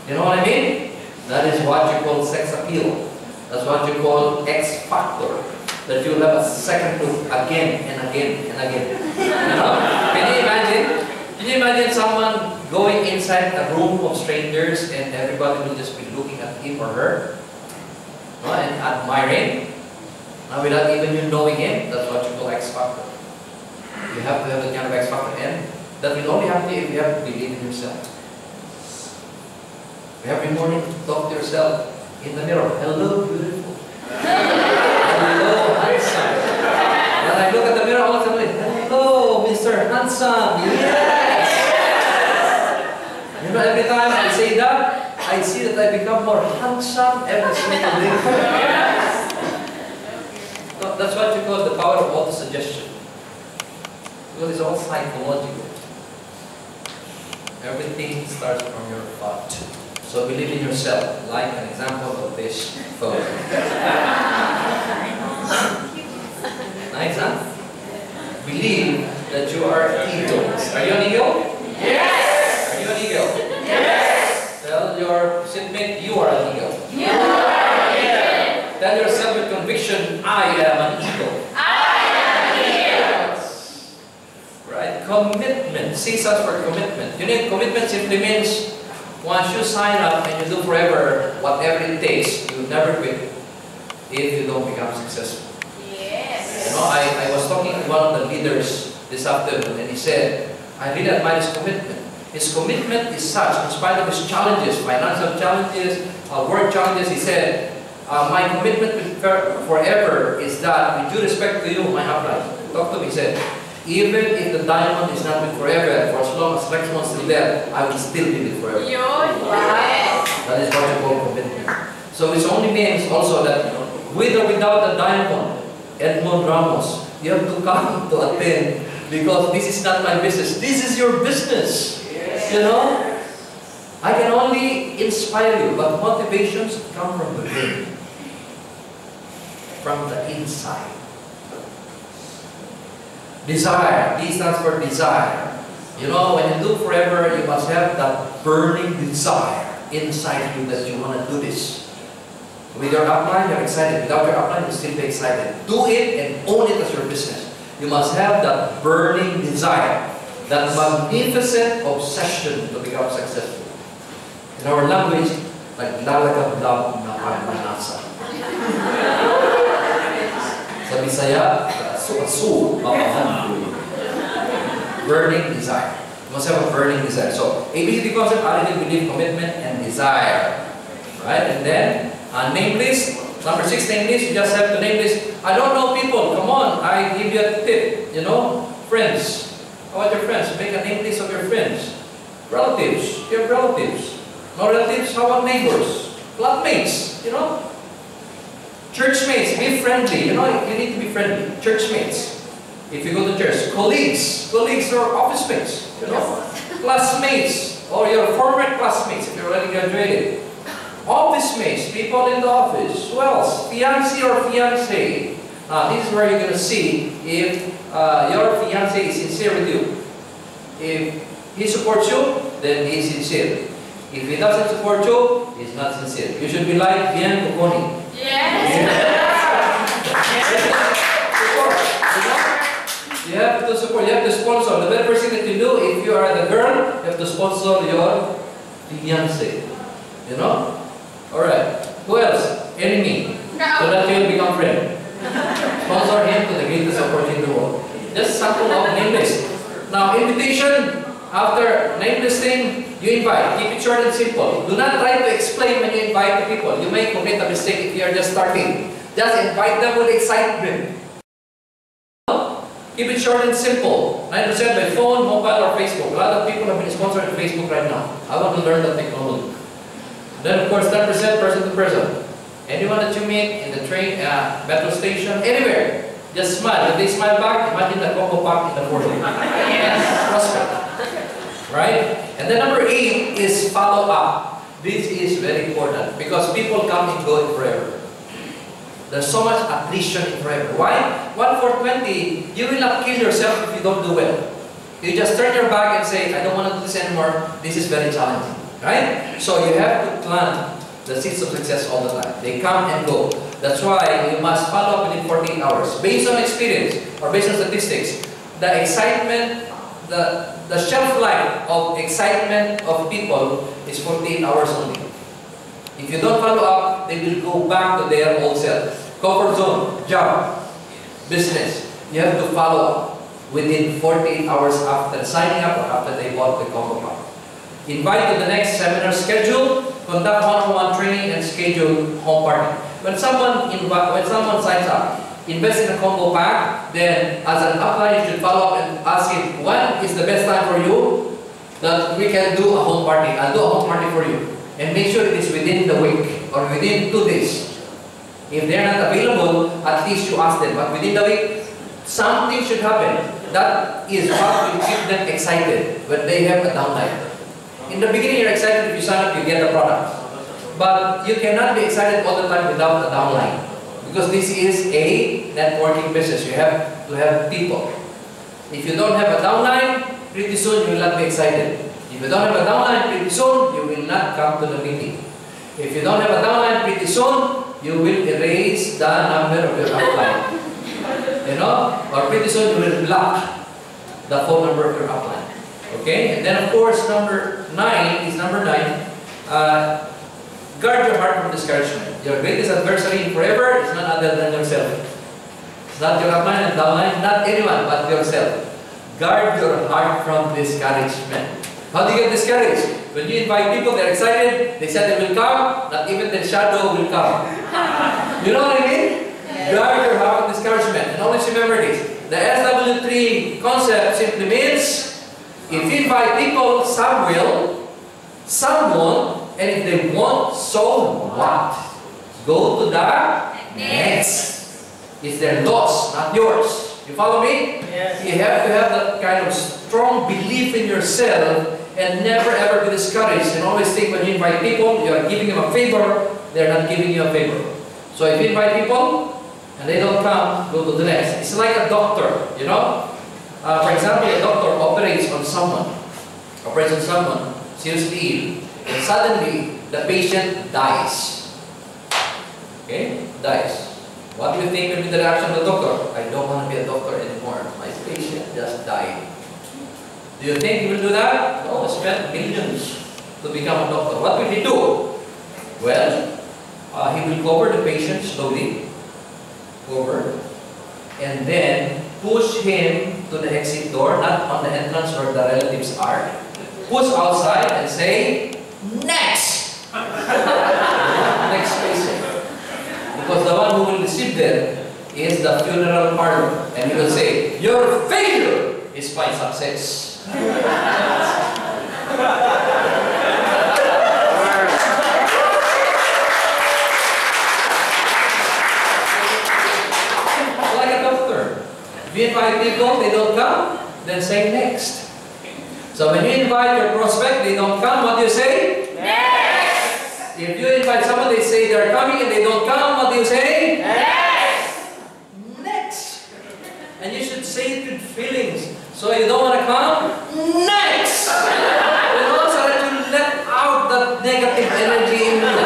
You know what I mean? That is what you call sex appeal. That's what you call X factor. That you'll have a second look again and again and again. You know? Can you imagine? Can you imagine someone going inside a room of strangers and everybody will just be looking at him or her? No? And admiring? Now without even you knowing him, that's what you call X factor. You have to have that kind of X factor, and that will only happen if you have to believe in yourself. Every morning, talk to yourself in the mirror. Hello, beautiful. Hello, handsome. When I look at the mirror, all of a sudden, hello, Mr. Handsome. Yes! You know, every time I say that, I see that I become more handsome every single day. So that's what you call the power of auto-suggestion. Because it's all psychological. Everything starts from your thought. So believe in yourself, like an example of this photo. Nice, huh? Believe that you are eagles. Are you an eagle? Yes. Are you an eagle? Yes. Tell your seatmate, you are an eagle. You are an eagle. Tell yourself with conviction, I am an eagle. I am an eagle. Right? Commitment. C stands for commitment. You know, commitment simply means once you sign up and you do forever whatever it takes, you never quit if you don't become successful. Yes. You know, I was talking to one of the leaders this afternoon, and he said, I really admire his commitment. His commitment is such, in spite of his challenges, financial challenges, work challenges, he said, my commitment with forever is that, with due respect to you, my upline. Talk to me, he said, even if the diamond is not with forever, for as long as next one's still there, I will still be with forever. Yes. That is what you call commitment. So it only means also that, you know, with or without the diamond, Ramos, you have to come to attend, because this is not my business. This is your business. Yes. You know? I can only inspire you, but motivations come from within. From the inside. Desire. D stands for desire. You know, when you do forever, you must have that burning desire inside you that you want to do this. With your upline, you're excited. Without your upline, you still be excited. Do it and own it as your business. You must have that burning desire, that magnificent obsession to become successful. In our language, like lalagab-lab na panasa. Sa Bisaya, asu-asu, burning desire. You must have a burning desire. So, ABCD concept: attitude, belief, commitment, and desire. Right? And then, name list. Number 6, name list. You just have to name list. I don't know people. Come on, I give you a tip. You know, friends. How about your friends? Make a name list of your friends. Relatives. You have relatives. No relatives? How about neighbors? Flatmates. You know. Churchmates. Be friendly. You know, you need to be friendly. Churchmates. If you go to church. Colleagues. Colleagues or office mates. You know. Classmates. Or your former classmates if you're already graduated. Office mates, people in the office. Who else? Fiancé or fiancée. This is where you're going to see if your fiancé is sincere with you. If he supports you, then he's sincere. If he doesn't support you, he's not sincere. You should be like Bien Kokoni. Yes. You have to support. You have to sponsor. The very first thing that you do, if you are the girl, you have to sponsor your fiancé. You know? Alright. Who else? Enemy. No. So that you will become friend. Sponsor him to the greatest opportunity in the world. Just sample of name list. Now, invitation, after name listing, you invite. Keep it short and simple. Do not try to explain when you invite the people. You may commit a mistake if you are just starting. Just invite them with excitement. Keep it short and simple. 9% by phone, mobile, or Facebook. A lot of people have been sponsored on Facebook right now. I want to learn the technology. Then, of course, 10% person to person. Anyone that you meet in the train, metro station, anywhere, just smile. When they smile back, imagine the combo pack in the morning. Yes. Prospect. Right? And then number 8 is follow up. This is very important because people come and go forever. There's so much attrition in forever. Why? 1 for 20, you will not kill yourself if you don't do well. You just turn your back and say, I don't want to do this anymore. This is very challenging. Right? So you have to plant the seeds of success all the time. They come and go. That's why you must follow up within 14 hours. Based on experience or based on statistics, the excitement, the shelf life of excitement of people is 14 hours only. If you don't follow up, they will go back to their old self. Comfort zone, job, business. You have to follow up within 48 hours after signing up or after they bought the combo pack. Invite to the next seminar schedule, conduct one-on-one training, and schedule home party. When someone signs up, invest in a combo pack, then as an upline, you should follow up and ask him, when is the best time for you that we can do a home party? I'll do a home party for you. And make sure it is within the week or within 2 days. If they're not available, at least you ask them. But within the week, something should happen. That is what will keep them excited when they have a downline. In the beginning, you're excited if you sign up, you get the product. But you cannot be excited all the time without a downline. Because this is a networking business. You have to have people. If you don't have a downline, pretty soon you will not be excited. If you don't have a downline, pretty soon you will not come to the meeting. If you don't have a downline, pretty soon you will erase the number of your upline. You know? Or pretty soon you will block the phone number of your upline. Okay? And then of course, number 9, guard your heart from discouragement. Your greatest adversary forever is none other than yourself. It's not your upline and downline, not anyone but yourself. Guard your heart from discouragement. How do you get discouraged? When you invite people, they're excited, they said they will come, not even their shadow will come. You know what I mean? Yes. Guard your heart from discouragement. And always remember this. The SW3 concept simply means, if you invite people, some will, some won't, and if they won't, so what? Go to the next. It's their loss, not yours. You follow me? Yes. You have to have that kind of strong belief in yourself and never ever be discouraged. And always think when you invite people, you are giving them a favor, they're not giving you a favor. So if you invite people and they don't come, go to the next. It's like a doctor, you know? For example, a doctor operates on someone, seriously ill, and suddenly the patient dies. Okay? Dies. What do you think will be the reaction of the doctor? I don't want to be a doctor anymore. My patient just died. Do you think he will do that? No, he spent millions to become a doctor. What will he do? Well, he will cover the patient slowly, and then push him to the exit door, not on the entrance where the relatives are. Push outside and say, next! Next patient. Because the one who will receive them is the funeral parlor. And he will say, your failure is my success. Like a doctor. If you invite people, they don't come, then say next. So when you invite your prospect, they don't come, what do you say? Next! If you invite someone, they say they're coming and they don't come, what do you say? Next! Next! And you should say it with feelings. So you don't want to come? Next! And also that you let out that negative energy in you.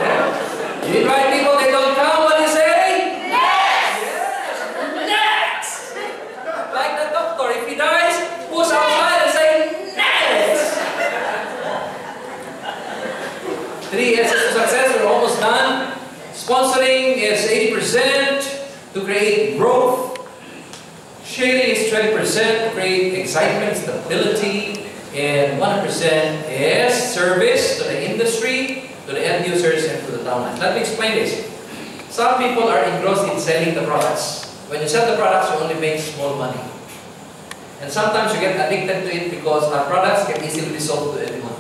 Yeah? You invite people, they don't come, what do you say? Next! Yes. Next! Like the doctor, if he dies, push outside and say, next! 3 S's to success, we're almost done. Sponsoring is 80% to create growth. Sharing is 20% to create excitement, stability, and 1% is service to the industry, to the end users, and to the downline. Let me explain this. Some people are engrossed in selling the products. When you sell the products, you only make small money. And sometimes you get addicted to it because our products can easily be sold to anyone.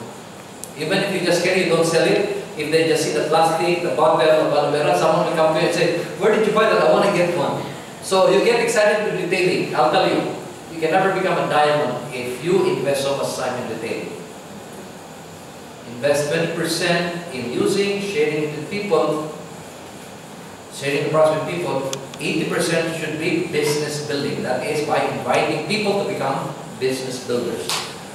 Even if you just carry, you don't sell it. If they just see the plastic, the bottle, the balabera, someone will come to you and say, where did you buy that? I want to get one. So you get excited with retailing. I'll tell you, you can never become a diamond if you invest so much time in retailing. Invest 20% in using, sharing it with people, sharing the products with people. 80% should be business building. That is by inviting people to become business builders.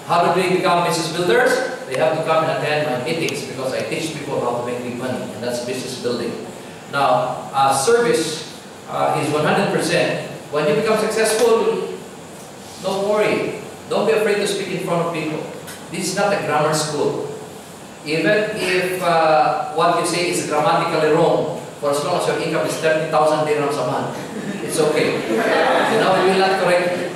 How do we become business builders? They have to come and attend my meetings because I teach people how to make big money, and that's business building. Now, service is 100%. When you become successful, don't worry. Don't be afraid to speak in front of people. This is not a grammar school. Even if what you say is grammatically wrong, for as long as your income is 30,000 dirhams a month, it's okay. You know, we will not correct you.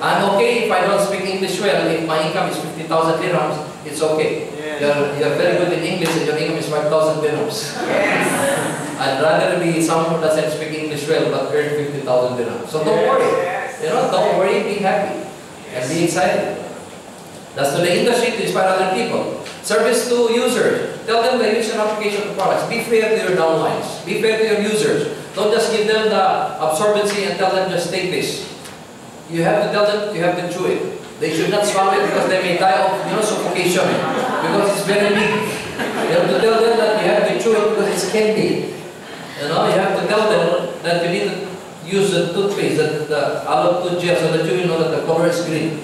I'm okay if I don't speak English well. If my income is 50,000 dirhams, it's okay. Yeah. You're very good in English and your income is 5,000 dirhams. Yes. I'd rather be someone who doesn't speak English well but earn 50,000 dirhams. So don't worry. You know, don't worry, be happy. And be excited. That's to the industry to inspire other people. Service to users. Tell them the use and application of the products. Be fair to your downlines. Be fair to your users. Don't just give them the absorbency and tell them just take this. You have to tell them, you have to chew it. They should not swallow it because they may die of, suffocation. Because it's very big. You have to tell them that you have to chew it because it's candy. You have to tell them that you need to use the toothpaste, the aloe tooth gel, so that you know that the color is green.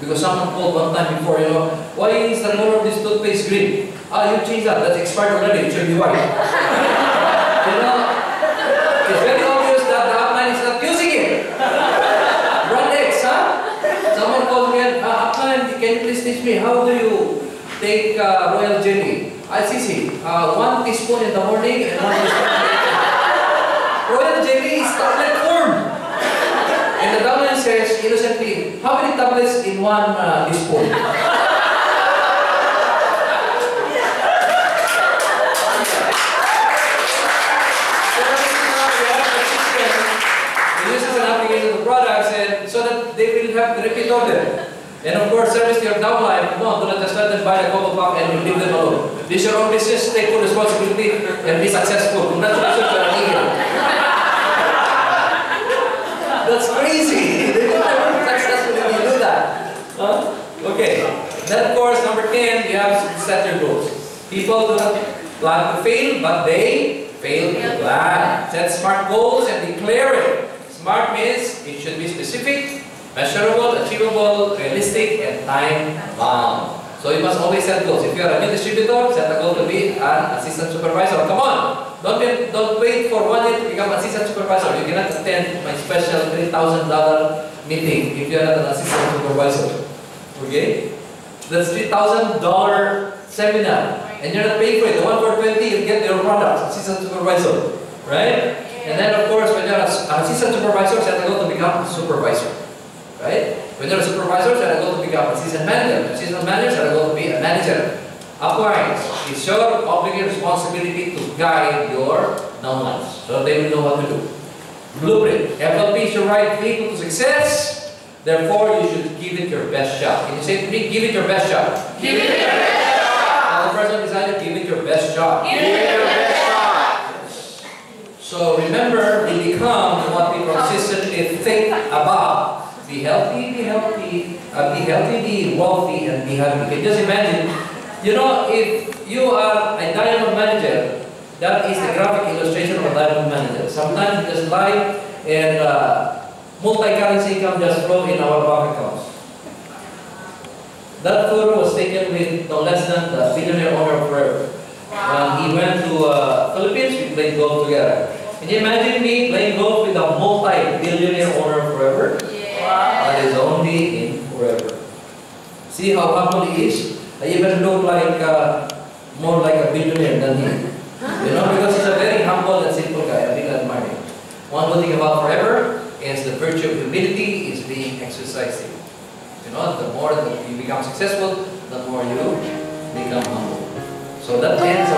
Because someone called one time before, why is the color of this toothpaste green? Ah, you changed that. That's expired already. It should be white. It's very obvious that the upline is not using it. Brand X, huh? Someone called me, upline, can you please teach me how do you take royal jelly? I see. 1 teaspoon in the morning and 1 teaspoon in the evening. Royal jelly is tablet form. And the downline says innocently, how many tablets in 1 teaspoon? This is an application of the products, and so that they will have the repeat order. And of course, service to your downline. No, do not just let them buy the combo pack and leave them alone. This is your own business. Take full responsibility and be successful. Congratulations, you're an eagle. That's crazy. They will never be successful if you do that. Okay. Then of course, number 10, you have to set your goals. People do not plan to fail, but they fail to plan. Set SMART goals and declare it. SMART means it should be specific, measurable, achievable, realistic, and time-bound. So you must always set goals. If you are a new distributor, set a goal to be an assistant supervisor. Come on! Don't wait for 1 year to become assistant supervisor. You cannot attend my special $3,000 meeting if you are not an assistant supervisor. Okay? That's $3,000 seminar. And you're not paying for it. The one for 20, you get your products, assistant supervisor. Right? And then, of course, when you're an assistant supervisor, set a goal to become a supervisor. Right? When you're a supervisor, set a goal to become an assistant manager. Assistant manager, set a goal to be a manager. Upwards, it's your obligatory responsibility to guide your downlines so they will know what to do. Blueprint. FLP is your right vehicle to success. Therefore, you should give it your best shot. Can you say to me, give it your best shot? Give it your best shot. The person decided, give it your best shot. Give it your best shot. So remember, we become what we consistently think about. Be healthy, be wealthy, and be happy. You can just imagine, you know, if you are a diamond manager, that is the graphic illustration of a diamond manager. Sometimes we just lie and multi-currency income just flow in our bank accounts. That photo was taken with no less than the billionaire owner of Forever. When he went to Philippines, we played golf together. Can you imagine me playing golf with a multi-billionaire owner of Forever? Yeah. That is only in Forever. See how humble he is? I even look like more like a billionaire than him. You know, because he's a very humble and simple guy. I really admire him. One good thing about Forever is the virtue of humility is being exercised. You know, the more that you become successful, the more you become humble. So that ends